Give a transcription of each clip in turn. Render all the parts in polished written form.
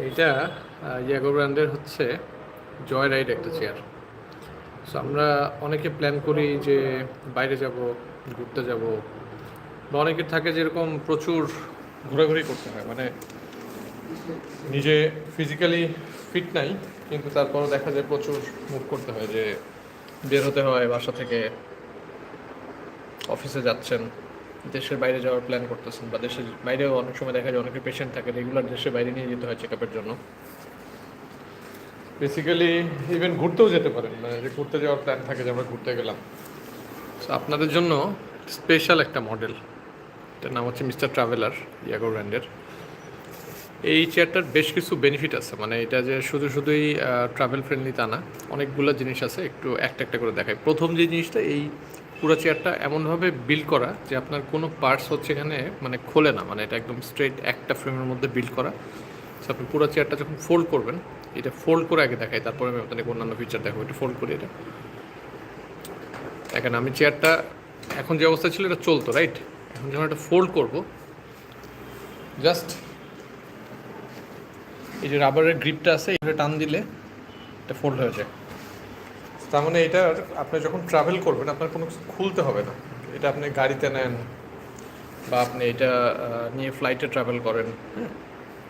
এইটা ইয়াগো ব্র্যান্ডের হচ্ছে জয় রাইড একটা চেয়ার। সো আমরা অনেকে প্ল্যান করি যে বাইরে যাব, ঘুরতে যাব, বা অনেকের থাকে যেরকম প্রচুর ঘোরাঘুরি করতে হয়, মানে নিজে ফিজিক্যালি ফিট নাই কিন্তু তারপরও দেখা যায় প্রচুর মুভ করতে হয়, যে বের হতে হয় বাসা থেকে, অফিসে যাচ্ছেন, দেশের বাইরে যাওয়ার প্ল্যান করতেছেন, বা দেশের বাইরেও অনেক সময় দেখা যায় অনেকের পেশেন্ট থাকে, রেগুলার দেশের বাইরে নিয়ে যেতে হয় চেক আপের জন্য। বেসিক্যালি ইভেন ঘুরতেও যেতে পারেন, মানে যে ঘুরতে যাওয়ার প্ল্যান থাকে যে আমরা ঘুরতে গেলাম। সো আপনাদের জন্য স্পেশাল একটা মডেল, এটার নাম হচ্ছে মিস্টার ট্রাভেলার, ইয়াগো ব্র্যান্ডের। এই চেয়ারটার বেশ কিছু বেনিফিট আছে, মানে এটা যে শুধুই ট্রাভেল ফ্রেন্ডলি তা না, অনেকগুলো জিনিস আছে, একটু একটা একটা করে দেখাই। প্রথম যে জিনিসটা, এই পুরো চেয়ারটা এমনভাবে বিল্ড করা যে আপনার কোনো পার্টস হচ্ছে এখানে মানে খোলে না, মানে এটা একদম স্ট্রেট একটা ফ্রেমের মধ্যে বিল্ড করা। সো আপনি পুরো চেয়ারটা যখন ফোল্ড করবেন, এটা ফোল্ড করে আগে দেখাই, তারপরে আমি আপনাকে অন্যান্য ফিচার দেখাবো। এটা ফোল্ড করি, এটা দেখেন, আমি চেয়ারটা এখন যে অবস্থা ছিল এটা চলতো, রাইট? এখন যখন এটা ফোল্ড করব, জাস্ট এই যে রাবারের গ্রিপটা আছে, এটা টান দিলে এটা ফোল্ড হয়ে যায়। তার মানে এটা আপনি যখন ট্রাভেল করবেন আপনার কোনো কিছু খুলতে হবে না। এটা আপনি গাড়িতে নেন বা আপনি এটা নিয়ে ফ্লাইটে ট্রাভেল করেন, হ্যাঁ।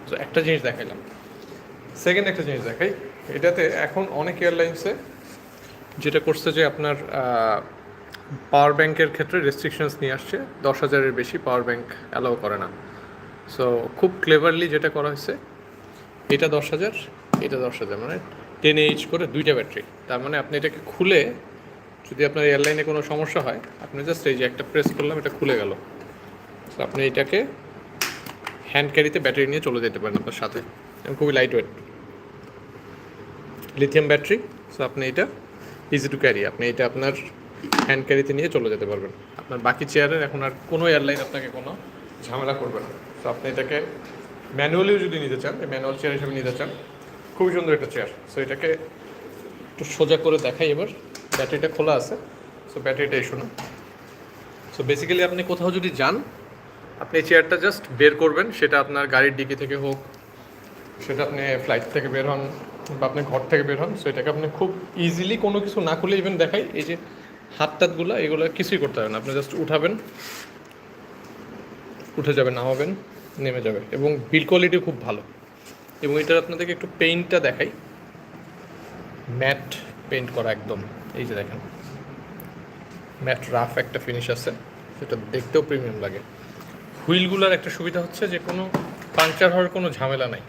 তো একটা জিনিস দেখাইলাম। সেকেন্ড একটা জিনিস দেখাই, এটাতে এখন অনেক এয়ারলাইন্সে যেটা করছে যে আপনার পাওয়ার ব্যাংকের ক্ষেত্রে রেস্ট্রিকশনস নিয়ে আসছে, 10,000-এর বেশি পাওয়ার ব্যাংক অ্যালাউ করে না। সো খুব ক্লেভারলি যেটা করা হয়েছে, এটা 10,000, এটা 10,000, মানে 10 AH করে দুইটা ব্যাটারি। তার মানে আপনি এটাকে খুলে, যদি আপনার এয়ারলাইনে কোনো সমস্যা হয়, আপনি জাস্ট এই যে একটা প্রেস করলাম, এটা খুলে গেল। তো আপনি এটাকে হ্যান্ড ক্যারিতে ব্যাটারি নিয়ে চলে যেতে পারেন আপনার সাথে, এবং খুবই light weight, lithium battery. So আপনি এটা ইজি টু ক্যারি, আপনি এটা আপনার হ্যান্ড ক্যারিতে নিয়ে চলে যেতে পারবেন। আপনার বাকি চেয়ারের এখন আর কোনো এয়ারলাইন আপনাকে কোনো ঝামেলা করবে না। তো আপনি এটাকে ম্যানুয়ালিও যদি নিতে চান, ম্যানুয়াল চেয়ার হিসেবে নিতে চান, খুবই সুন্দর একটা চেয়ার। সো এটাকে একটু সোজা করে দেখাই এবার। ব্যাটারিটা খোলা আছে, সো ব্যাটারিটা ইস্যু না। সো বেসিক্যালি আপনি কোথাও যদি যান, আপনি এই চেয়ারটা জাস্ট বের করবেন, সেটা আপনার গাড়ির ডিকি থেকে হোক, সেটা আপনি ফ্লাইট থেকে বের হন, বা আপনি ঘর থেকে বের হন। সো এটাকে আপনি খুব ইজিলি কোনো কিছু না খুলে, ইভেন দেখাই, এই যে হাত টাতগুলো, এগুলো কিছুই করতে হবে না। আপনি জাস্ট উঠাবেন, উঠে যাবে, নামাবেন, নেমে যাবে, এবং বিল্ড কোয়ালিটি খুব ভালো। এবং এটার আপনাদেরকে একটু পেইন্টটা দেখাই, ম্যাট পেইন্ট করা একদম, এই যে দেখেন, ম্যাট রাফ একটা ফিনিশ আছে, সেটা দেখতেও প্রিমিয়াম লাগে। হুইলগুলোর একটা সুবিধা হচ্ছে যে কোনো পাংচার হওয়ার কোনো ঝামেলা নাই।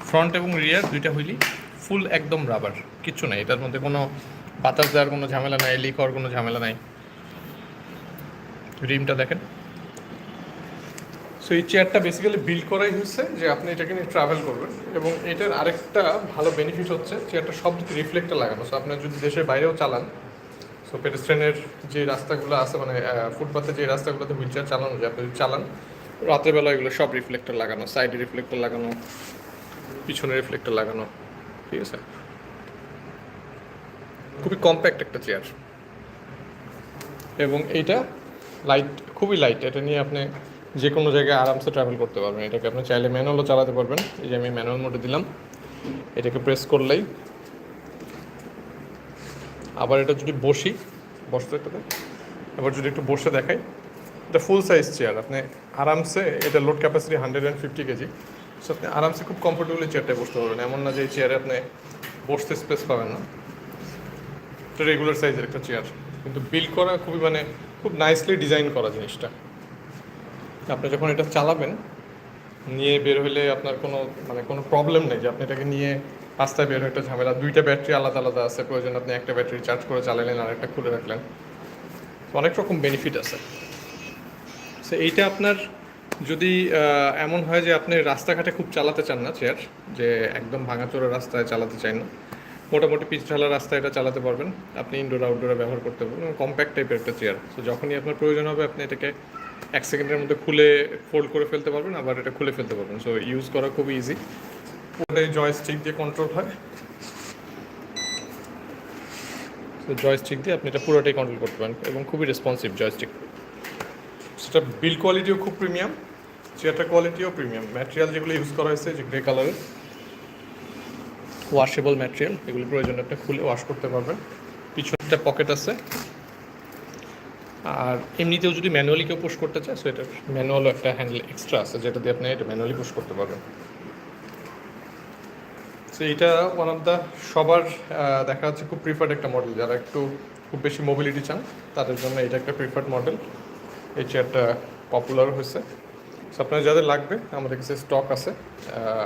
ফ্রন্ট এবং রিয়ার দুইটা হুইলই ফুল একদম রাবার, কিচ্ছু নাই এটার মধ্যে, কোনো বাতাস দেওয়ার কোনো ঝামেলা নাই, লিক হওয়ার কোনো ঝামেলা নাই। রিমটা দেখেন। সো এই চেয়ারটা বেসিক্যালি বিল্ড করাই হচ্ছে যে আপনি এটাকে নিয়ে ট্রাভেল করবেন। এবং এটার আরেকটা ভালো বেনিফিট হচ্ছে, চেয়ারটা সব দিকে রিফ্লেক্টার লাগানো। সো আপনার যদি দেশের বাইরেও চালান, সো পেডেস্ট্রিয়ানের যে রাস্তাগুলো আছে, মানে ফুটপাথে যে রাস্তাগুলোতে হুইল চেয়ার চালানো যায়, আপনি যদি চালান রাতের বেলা, এগুলো সব রিফ্লেক্টার লাগানো, সাইডে রিফ্লেক্টার লাগানো, পিছনে রিফ্লেক্টার লাগানো, ঠিক আছে। খুবই কম্প্যাক্ট একটা চেয়ার, এবং এইটা লাইট, খুবই লাইট। এটা নিয়ে আপনি যে কোনো জায়গায় আরামসে ট্রাভেল করতে পারবেন। এটাকে আপনি চাইলে ম্যানুয়ালও চালাতে পারবেন। এই যে আমি ম্যানুয়াল মোডে দিলাম, এটাকে প্রেস করলেই, আবার এটা যদি বসতে এটাতে, আবার যদি একটু বসে দেখাই, এটা ফুল সাইজ চেয়ার। আপনি আরামসে, এটা লোড ক্যাপাসিটি 150 কেজি। সো আপনি আরামসে খুব কমফোর্টেবলি চেয়ারটায় বসতে পারবেন। এমন না যে এই চেয়ারে আপনি বসতে স্পেস পাবেন না। এটা রেগুলার সাইজের একটা চেয়ার, কিন্তু বিল্ড করা খুবই, মানে খুব নাইসলি ডিজাইন করা জিনিসটা। আপনি যখন এটা চালাবেন, নিয়ে বের হলে আপনার কোনো প্রবলেম নেই যে আপনি এটাকে নিয়ে রাস্তায় বের হয়ে একটা ঝামেলা। দুইটা ব্যাটারি আলাদা আলাদা আছে, প্রয়োজন আপনি একটা ব্যাটারি চার্জ করে চালালেন আর একটা খুলে রাখলেন। অনেক রকম বেনিফিট আছে। সো এইটা আপনার যদি এমন হয় যে আপনি রাস্তাঘাটে খুব চালাতে চান না চেয়ার, যে একদম ভাঙাচোরা রাস্তায় চালাতে চান না, মোটামুটি পিচ ঢালা রাস্তায় এটা চালাতে পারবেন। আপনি ইনডোর আউটডোরে ব্যবহার করতে পারবেন, কম্প্যাক্ট টাইপের একটা চেয়ার। সো যখনই আপনার প্রয়োজন হবে আপনি এটাকে 1 সেকেন্ডের মধ্যে খুলে ফোল্ড করে ফেলতে পারবেন, আবার এটা খুলে ফেলতে পারবেন। সো ইউজ করা খুবই ইজি। পুরোটাই জয়স্টিক দিয়ে কন্ট্রোল হয়। সো জয়স্টিক দিয়ে আপনি এটা পুরোটাই কন্ট্রোল করতে পারেন, এবং খুবই রেসপন্সিভ জয়স্টিক। সেটা বিল্ড কোয়ালিটিও খুব প্রিমিয়াম, চেয়ারটার কোয়ালিটিও প্রিমিয়াম, ম্যাটেরিয়াল যেগুলো ইউজ করা হয়েছে যে গ্রে কালারের ওয়াশেবল ম্যাটেরিয়াল, এগুলো প্রয়োজনে আপনি খুলে ওয়াশ করতে পারবেন। পিছনটা পকেট আছে, আর এমনিতেও যদি ম্যানুয়ালি কেউ পুশ করতে চায় সো এটার ম্যানুয়ালও একটা হ্যান্ডেল এক্সট্রা আছে যেটা দিয়ে আপনি এটা ম্যানুয়ালি পুশ করতে পারবেন। সো এটা ওয়ান অফ দ্য সবার দেখা যাচ্ছে খুব প্রিফার্ড একটা মডেল, যারা একটু খুব বেশি মোবিলিটি চান তাদের জন্য এটা একটা প্রিফার্ড মডেল। এই চেয়ারটা পপুলার হয়েছে। সো আপনার যাদের লাগবে আমাদের কাছে স্টক আছে,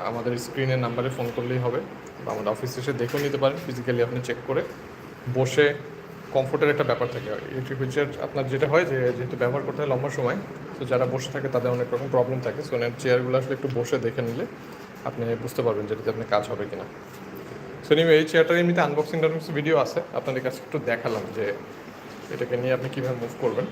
আমাদের স্ক্রিনের নাম্বারে ফোন করলেই হবে, বা আমাদের অফিসে এসে দেখেও নিতে পারেন, ফিজিক্যালি আপনি চেক করে বসে কমফোর্টের একটা ব্যাপার থাকে। ইলেকট্রিক হুইল চেয়ার আপনার যেটা হয় যে যেহেতু ব্যবহার করতে হয় লম্বা সময়, তো যারা বসে থাকে তাদের অনেক রকম প্রবলেম থাকে। সো চেয়ারগুলো আসলে একটু বসে দেখে নিলে আপনি বুঝতে পারবেন যেটাতে আপনার কাজ হবে কিনা। সো নিয়ে এই চেয়ারটার এমনিতে আনবক্সিং ভিডিও আছে, আপনাদের কাছে একটু দেখালাম যে এটাকে নিয়ে আপনি কীভাবে মুভ করবেন।